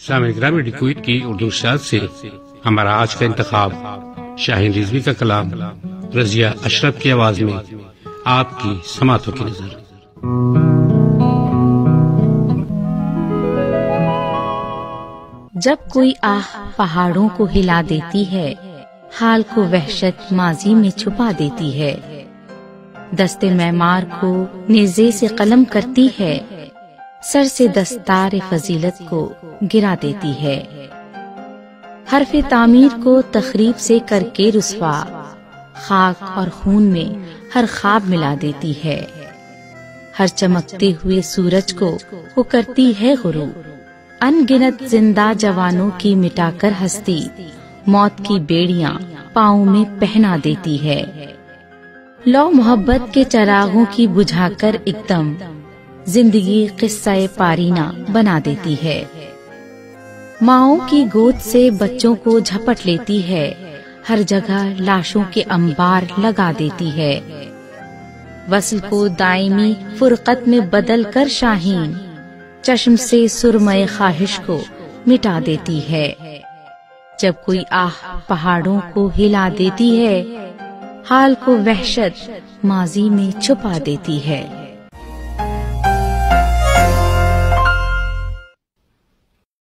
سامعین گرامی، ڈیکویٹ کی اردو شاعر سے ہمارا آج کا انتخاب شاہین رضوی کا کلام رضیہ اشرف کی آواز میں آپ کی سماعتوں کی نظر۔ جب کوئی آہ پہاڑوں کو ہلا دیتی ہے، حال کو وحشت ماضی میں چھپا دیتی ہے، دست معمار کو نیزے سے قلم کرتی ہے، سر سے دستار فضیلت کو گرا دیتی ہے، حرف تعمیر کو تخریب سے کر کے رسوا، خاک اور خون میں ہر خواب ملا دیتی ہے، ہر چمکتے ہوئے سورج کو وہ کرتی ہے غروب، ان گنت زندہ جوانوں کی مٹا کر ہستی، موت کی بیڑیاں پاؤں میں پہنا دیتی ہے، لو محبت کے چراغوں کی بجھا کر ایک دم زندگی قصہ پارینہ بنا دیتی ہے، ماؤں کی گود سے بچوں کو جھپٹ لیتی ہے، ہر جگہ لاشوں کے انبار لگا دیتی ہے، وصل کو دائمی فرقت میں بدل کر شاہین چشم سے سرمے خواہش کو مٹا دیتی ہے، جب کوئی آہ پہاڑوں کو ہلا دیتی ہے، حال کو وحشت ماضی میں چھپا دیتی ہے۔